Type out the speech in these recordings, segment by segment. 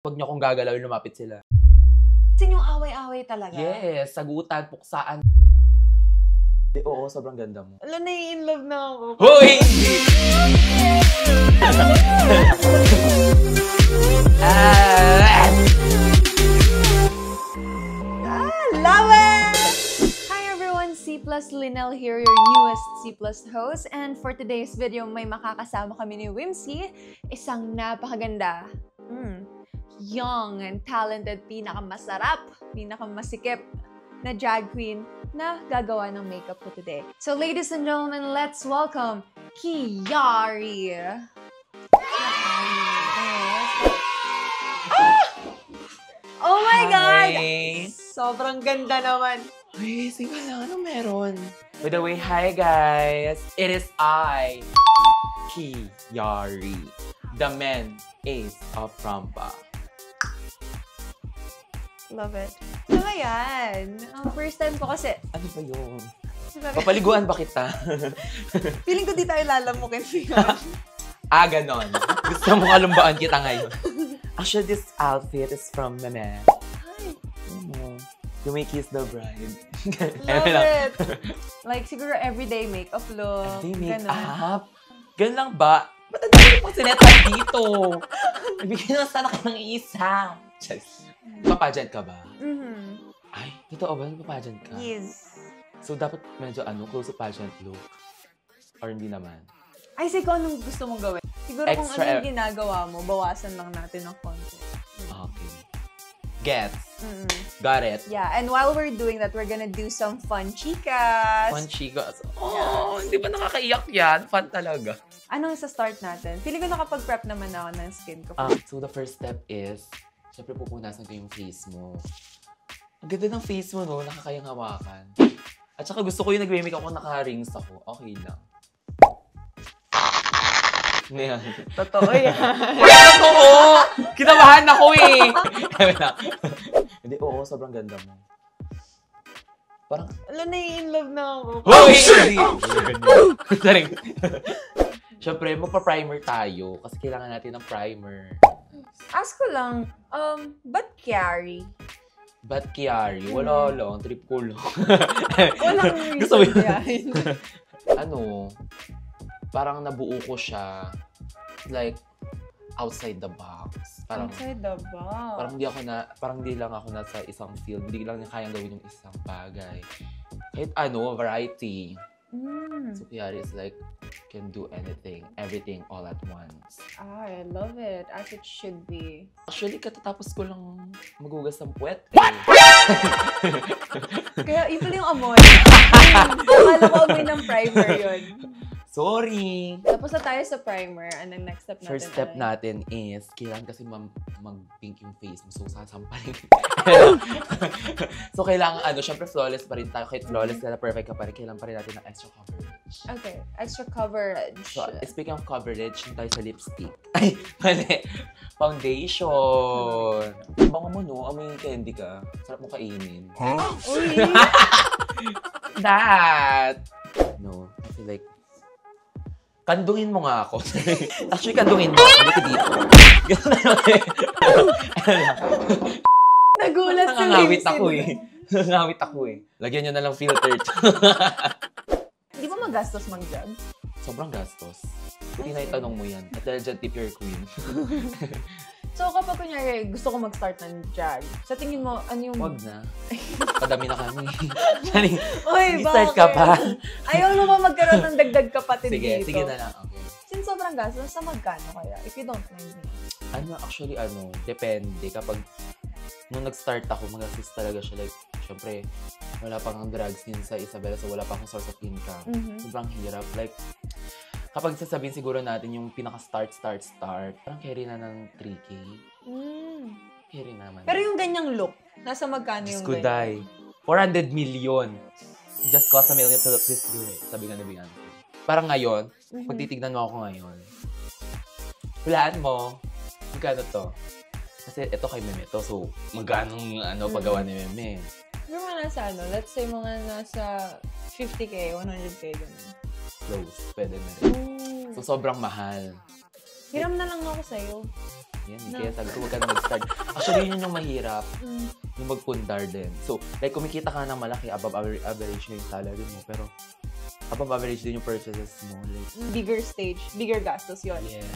Huwag niyo akong gagalawin, lumapit sila. Sin yung away-away talaga? Yes, sagutan, puksaan. Oo, sobrang ganda mo. Alam, nai-inlove na ako. Hoy! Love it! Hi everyone, C+ Linel here, your newest C+ host. And for today's video, may makakasama kami ni Whimsy, isang napakaganda, young and talented, pinakamasarap, pinakamasikip na drag queen na gagawa ng makeup ko today. So ladies and gentlemen, let's welcome Kiari. Oh my God! Sobrang ganda naman. Uy, sige lang. Ano meron? By the way, hi guys! It is I, Kiari, the man ace of Rampa. Love it. So ayan, ang first time ko kasi... Ano ba yun? Papaliguan ba kita? Feeling ko di tayo lalamukin. Ganon. Gusto mo kalumbaan kita ngayon. Actually, this outfit is from Meme. Hi! You may kiss the bride. Love it! Like, siguro everyday makeup look. Everyday ganon. makeup? Ganun lang ba? Ba't ang dami pang sinetan dito? Nabigyan na sana ka ng isa. Papagent ka ba? Ay, totoo ba? Papagent ka? Yes. So, dapat medyo close to pageant look? Or hindi naman? Ay, sige, anong gusto mong gawin? Siguro kung ano yung ginagawa mo, bawasan lang natin ng konti. Okay. Gets. Got it. Yeah, and while we're doing that, we're gonna do some fun chicas. Fun chicas. Oh, hindi ba nakakaiyak yan? Fun talaga. Anong sa start natin? Feeling ko nakapag-prep naman ako ng skin ko. So, the first step is, syempre pupunasan ko yung face mo. Ang ganda ng face mo, no? Nakakayang hawakan. At saka gusto ko yung nag-make ako, naka-rings ako. Okay lang. Ngayon. Totoo yan. Totoo! Kinabahan ako eh! Hindi, oo, sobrang ganda mo. Parang... Alam, nai-inlove na ako. Hoy! Sorry. Siyempre, magpa-primer tayo kasi kailangan natin ng primer. Ask ko lang, ba't Kiari? Ba't Kiari? Wala lang, trip ko lang. Walang Gusto mo reason yan. Parang nabuo ko siya like outside the box. Parang outside the box. Parang hindi lang ako nasa isang field, hindi lang niya kayang gawin yung isang bagay. Kahit variety. So Kiari is like, can do anything, everything all at once. I love it, as it should be. Actually, katatapos ko lang magugas ng puwet. Kaya ito yung amoy. Akala ko amoy ng primer yun. Sorry! Tapos na tayo sa primer. Anong next step natin? First step natin is, kailangan kasi mag-pink yung face mo. So, sasampalin. So, kailangan, syempre flawless pa rin tayo. Kahit flawless na perfect ka pa rin, kailangan pa rin natin ng extra coverage. Okay, extra coverage. So, speaking of coverage, tayo sa lipstick. Ay, mali. Foundation. Bango mo, no? Amoy candy ka. Sarap mo kainin. Huh? Uy! That! No, I feel like, kandungin mo nga ako. Actually, kandungin mo. Hindi ko dito. Nagulat si Nangangawit ako eh. Nangangawit ako eh. Lagyan nyo na lang filter. Di ba magastos mag-drag? Sobrang gastos. Hindi na itanong mo yan. At dahil dyan, tip your queen. So, kapag kunyari gusto ko mag-start ng drag, sa tingin mo, ano yung... Wag na. Padami na kami. Uy, start ka pa. Ayaw mo ba magkaroon ng dagdag kapatid dito? Sige na lang. Okay. Since sobrang gastos, sa magkano kaya? If you don't mind me. Actually, depende. Kapag, nung nag-start ako, magastos talaga siya. Like, syempre, wala pang drag scene sa Isabela, so wala pang source of income. Sobrang hirap. Like, kapag sasabihin siguro natin yung pinaka-start, parang carry na ng 3K. Carry naman. Pero yung ganyang look, nasa magkano yung Just ganyan? 400 million. Just cost $1 million to look this good. Sabi nga na Beyonce. Parang ngayon, pag titignan mo ako ngayon, hulaan mo, magkano to? Kasi ito kay Meme to, so magkano paggawa ni Meme? Pero nasa let's say mga nasa 50K, 100K, ganun. Close, pwede na rin. So, sobrang mahal. Hiram na lang ako sa'yo. yan. No. Kaya sabi ko, huwag ka na mag-start. Actually, yun yung mahirap. Yung magpundar din. So, like, kumikita ka ng malaki, above average na yung salary mo. Pero, above average din yung purchases mo. Like, bigger stage, bigger gastos yun. Yes.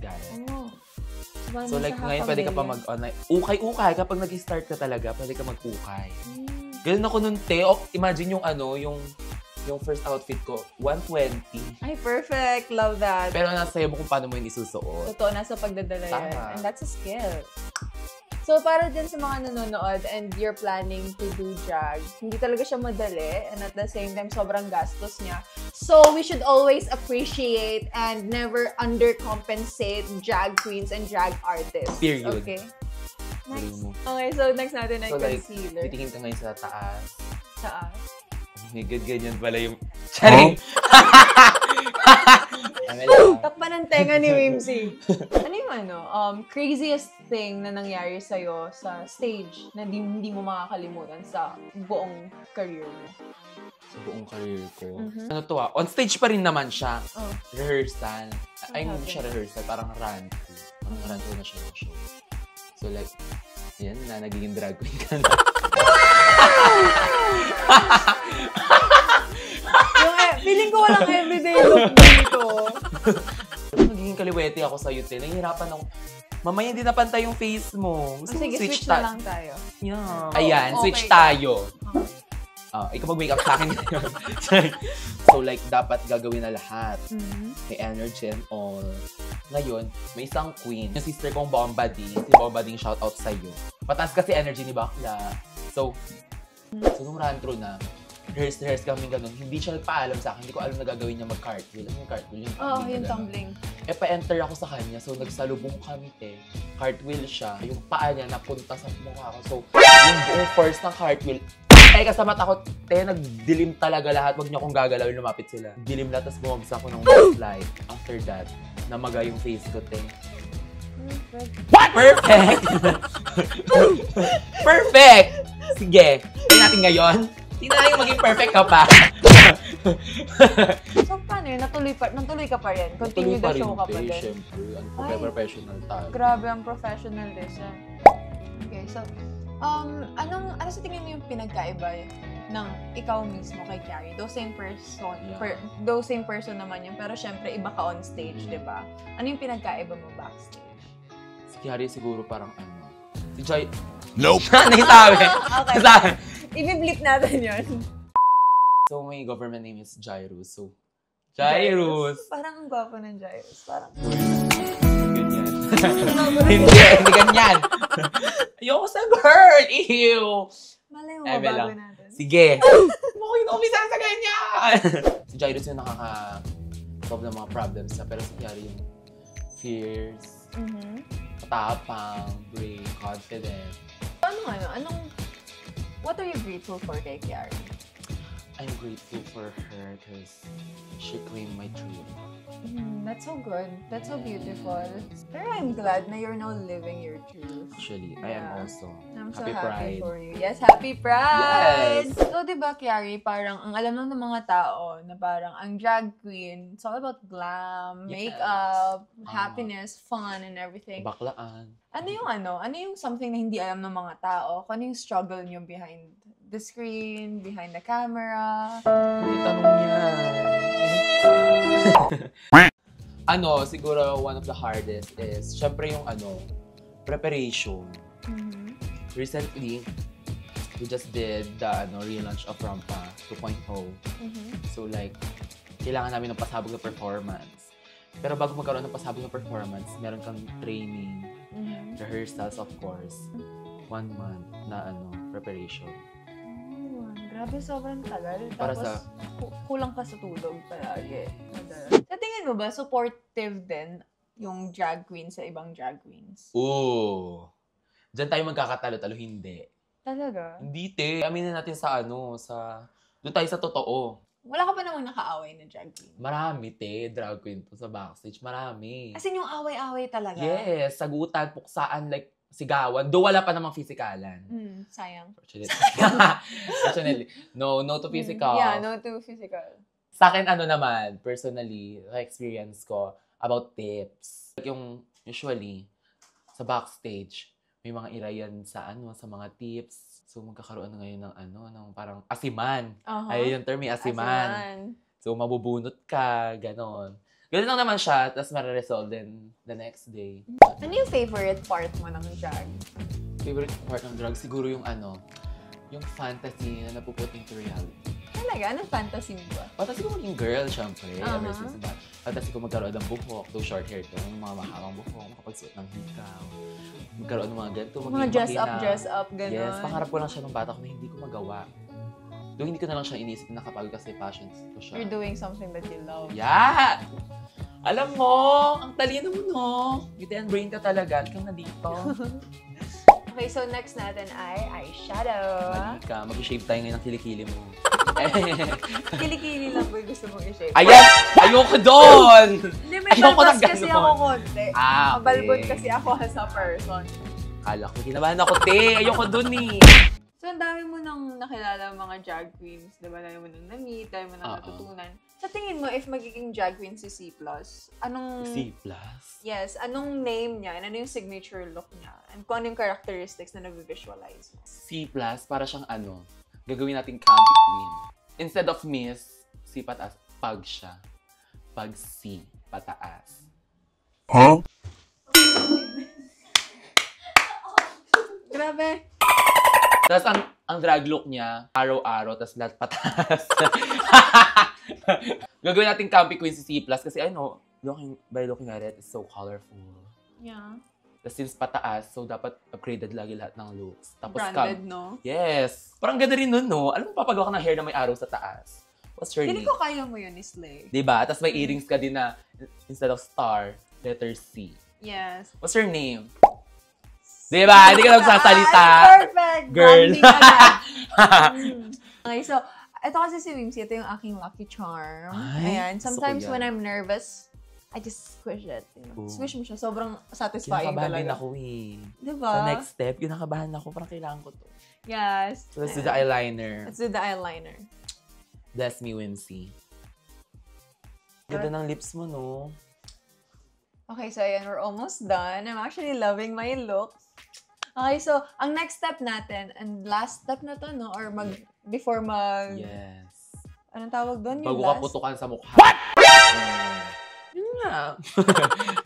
Got it. Oh. So, like, ngayon pwede ka pa mag-online. Ukay-ukay. Kapag nag-start ka talaga, pwede ka mag-ukay. Ganun ako nun, te. Imagine yung yung first outfit ko, 120. Ay, perfect. Love that. Pero nasa mo kung paano mo yun isusuot. Totoo, nasa pagdadala yan. And that's a skill. So, para dyan sa mga nanonood and you're planning to do drag, hindi talaga siya madali and at the same time, sobrang gastos niya. So, we should always appreciate and never undercompensate drag queens and drag artists. Period. Okay? Next. Okay, so next natin ay concealer. So, titingin ka ngayon sa taas. Taas? Oh my God, ganyan pala yung... Charing! Takpan ng tenga ni Whimsy. Ano yung craziest thing na nangyari sa'yo sa stage na hindi mo makakalimutan sa buong career mo? Sa buong career ko? Ano to on stage pa rin naman siya. Rehearsal. Ay, hindi siya rehearsal. Parang run. Parang run ko na siya ng show. So like, yan na, nagiging drag queen ka na. Feeling ko walang everyday look dito. Nagiging kaliwete ako sa YouTube. Nahihirapan ako. Mamaya hindi napantay yung face mo. Sige, switch na lang tayo. Yeah. Ayan, switch tayo. Ikaw mag-makeup sa akin ngayon. So like, dapat gagawin na lahat. May energy and all. Ngayon, may isang queen. Yung sister kong Bombading. Si Bombading, shout out sa'yo. Pataas kasi energy ni Bakla. So nung run through na, rehearse kami ganun. Hindi siya nagpaalam sa akin. Hindi ko alam na gagawin niya mag-cartwheel. Ano yung cartwheel? Yung tumbling. Yung tumbling. Pa-enter ako sa kanya. So, nagsalubong kami, te. Cartwheel siya. Yung paa niya napunta sa mukha ko. So, yung buong force ng cartwheel, ay sa mata ko, te, nagdilim talaga lahat. Wag niyo akong gagalaw, lumapit sila. Dilim lahat, tapos bumagsak ko ng light. After that, namaga yung face ko, te. Perfect! Perfect! Sige, tingnan natin ngayon. Tingnan natin maging perfect ka pa. So, paano yun? Natuloy ka pa rin? Continue the show ka pa din? Siyempre, professional tayo. Grabe ang professionalism. Okay, so, ano sa tingin mo yung pinagkaiba ng ikaw mismo kay Kiary? Though same person naman yun, pero syempre iba ka on stage, di ba? Ano yung pinagkaiba mo backstage? Si Kiary siguro parang si Joy... Nope! Nakisabi! Okay. I-blip natin yun. So, my government name is Jairus. So, Jairus! Parang ang gwapo ng Jairus. Parang... Ganyan. Hindi ganyan. Ayoko sa girl! Ew! Malay mo, bago natin. Sige! Bakit na-umisa sa ganyan? Si Jairus yung nakaka-solve ng mga problems niya. Pero si Kiary yung fierce, tapang, brave, confident. What are you grateful for kay Kiary? I'm grateful for her because she claimed my truth. That's so good. That's so beautiful. Pero I'm glad na you're now living your truth. Actually, I am also. I'm happy so happy Pride. for you. Yes, happy Pride! Yes! So, diba, Kiary, parang ang alam lang ng mga tao na parang ang drag queen, it's all about glam, makeup, happiness, fun, and everything. Baklaan. Ano yung something na hindi alam ng mga tao? Ano yung struggle niyo behind the screen, behind the camera? May tanong yan. Siguro one of the hardest is, syempre yung preparation. Recently, we just did the relaunch of Rampa 2.0. So like, kailangan namin ng pasabog na performance. Pero bago magkaroon ng pasabog na performance, meron kang training, rehearsals of course, 1 month na preparation. Grabe, sobrang tagal. Para Tapos, kulang ka sa tulog palagi. Sa tingin mo ba, supportive din yung drag queen sa ibang drag queens? Oo. Diyan tayo magkakatalo-talo, hindi. Talaga? Hindi, te. Aminin natin doon tayo sa totoo. Wala ka pa namang naka-away na drag queen? Marami, te. Drag queen to sa backstage. Marami. As in yung away-away talaga? Yes. Sagutan, puksaan, like, sigawan. Do wala pa namang physikalan. Sayang. Fortunately. No to physical. Yeah, no to physical. Sa akin, naman, personally, experience ko about tips. Like yung, usually, sa backstage, may mga irayan sa sa mga tips. So, magkakaroon ngayon ng ng parang asiman. Ayun yung term, may asiman. So, mabubunot ka, ganon. Ganun lang naman siya, tapos mare-resolve din the next day. Ano yung favorite part mo ng drag? Favorite part ng drag? Siguro yung yung fantasy na napuput into reality. Talaga? Anong fantasy mo ba? Fantasy ko maging girl, syempre. Ever since that. Fantasy ko magkaroon ng buhok, though short hair ko, yung mga mahabang buhok, makapagsuot ng hikaw. Magkaroon ng mga ganito, mga dress up, gano'n. Yes, pangarap ko lang siya nung bata ko na hindi ko magawa. Though hindi ko na lang siya inisip na nakapagod kasi passion ko siya. You're doing something that you love. Yeah! Alam mo, ang talino mo, no? Beauty and brain ka talaga. Ikaw na dito. Okay, so next natin ay eyeshadow. Mali ka. Mag-shave tayo ngayon ng kilikili mo. Kilikili lang po yung gusto mong i-shave. Ayan! Ayoko doon! Hindi, may balbas kasi ako konti. Okay. Mabalbon kasi ako as a person. Kala ko, kinabahan ako, te. Ayoko doon eh. So, ang dami mo nang nakilala mga drag queens. Diba? Dami mo nang na-meet, dami mo nang natutunan. Sa tingin mo, if magiging drag queen si C+, anong... C+? Yes. Anong name niya? And ano yung signature look niya? And kung ano yung characteristics na nag-visualize mo? C+, para siyang gagawin nating campy queen. Instead of Miss, C pataas, pag siya. Pag C, pataas. Huh? Grabe! Tapos ang drag look niya, araw-araw, tapos lahat pataas. Gagawin nating campy queen si C+, kasi by looking at it, it's so colorful. Yeah. Tapos since pataas, so dapat upgraded lagi lahat ng looks. Tapos branded, no? Yes! Parang ganda rin nun, no? Alam mo, papagawa ka ng hair na may araw sa taas. What's your name? Hindi ko kaya mo yun, Slay. Diba? Tapos may earrings ka din na, instead of star, letter C. Yes. What's your name? Diba? Hindi ka nagsasalita. Perfect! Girl. Okay, so, ito kasi si Wimsy, ito yung aking lucky charm. Ay, ayan. Sometimes gusto ko yan. when I'm nervous, I just squish it. You know? Ooh. Squish mo siya. Sobrang satisfying Kinakabahan din talaga. ako eh. Diba? Sa next step, kinakabahan ako. Parang kailangan ko to. Yes. So let's do the eyeliner. Let's do the eyeliner. Bless me, Wimsy. Ganda ng lips mo, no? Okay, so ayan, we're almost done. I'm actually loving my look. Okay, so ang next step natin, and last step na to, no? Or before Yes. Anong tawag doon? Yung Bago ka last? putukan sa mukha. What? Yun nga.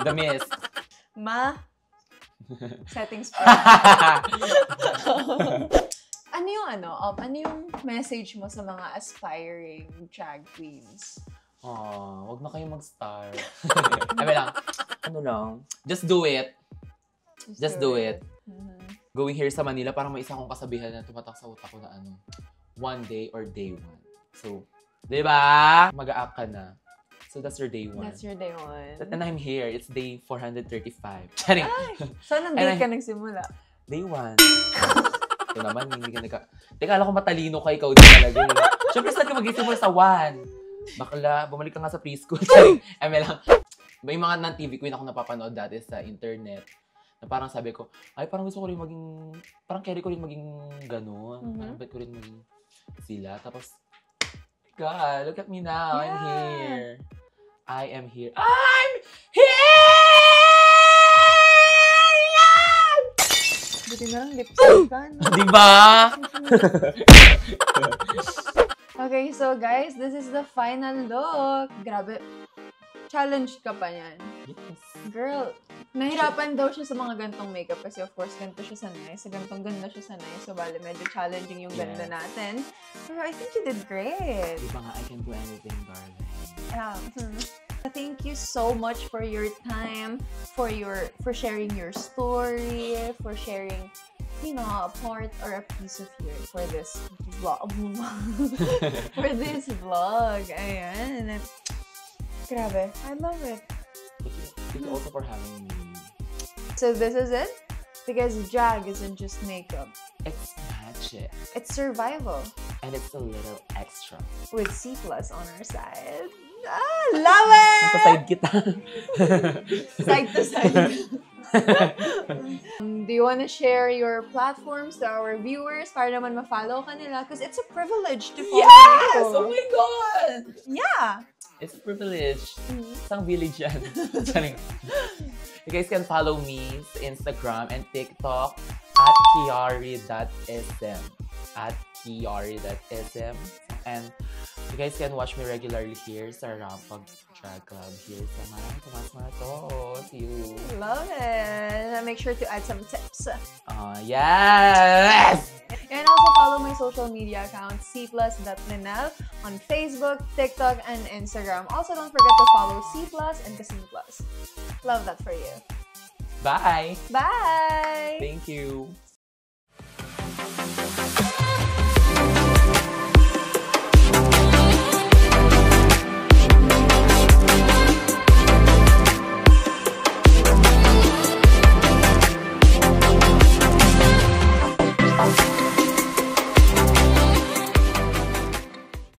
The mist. Setting spray. Ano yung message mo sa mga aspiring drag queens? Wag na kayong mag-star. Sabi lang, just do it. Just do it. Mm-hmm. Going here sa Manila, parang may isa akong kasabihan na tumatak sa utak ko na one day or day one. So, di ba? Mag-a-act ka na. So, that's your day one. That's your day one. And I'm here. It's day 435. Charing. Saan ang day ka nagsimula? Day one. Ito naman, hindi ka nagka... Teka, alam ko matalino ka, ikaw din talaga. Siyempre, saan ka mag-isimula sa one? Bakla, bumalik ka nga sa preschool. Charing. lang. May mga non-TV queen ako napapanood dati sa internet. Na parang sabi ko, ay parang gusto ko rin maging, parang carry ko rin maging gano'n. Parang bet ko rin maging sila. Tapos, God, look at me now. Yeah. I'm here. I am here. I'm here! Buti na lang lipstick ka, no? Diba? Okay, so guys, this is the final look. Grabe. Challenged ka pa yan. Yes. Girl, nahirapan daw siya sa mga gantong makeup kasi of course ganito siya sanay. Sa gantong ganda siya sanay. So bali, medyo challenging yung ganda natin. Pero I think you did great. Diba nga, I can do anything, darling. Yeah. Thank you so much for your time, for sharing your story, for sharing, a part or a piece of you for this vlog. For this vlog. Ayan. Grabe. I love it. Thank you also for having me. So this is it? Because drag isn't just makeup. It's magic. It's survival. And it's a little extra. With C+ on our side. Love it! Nasa side kita. Side to side. Do you want to share your platforms to our viewers para naman ma-follow ka nila? Because it's a privilege to follow you. Oh my God! Yeah! It's a privilege. Isang village yan. You guys can follow me sa Instagram and TikTok at kiari.sm. At kiari.sm. And you guys can watch me regularly here sa Rampag Drag Club here sa Maraming Tomas. You. Love it. Make sure to add some tips. Yes! And also follow my social media account, cplus.linel, on Facebook, TikTok, and Instagram. Also, don't forget to follow C Plus and Casino Plus. Love that for you. Bye! Bye! Thank you!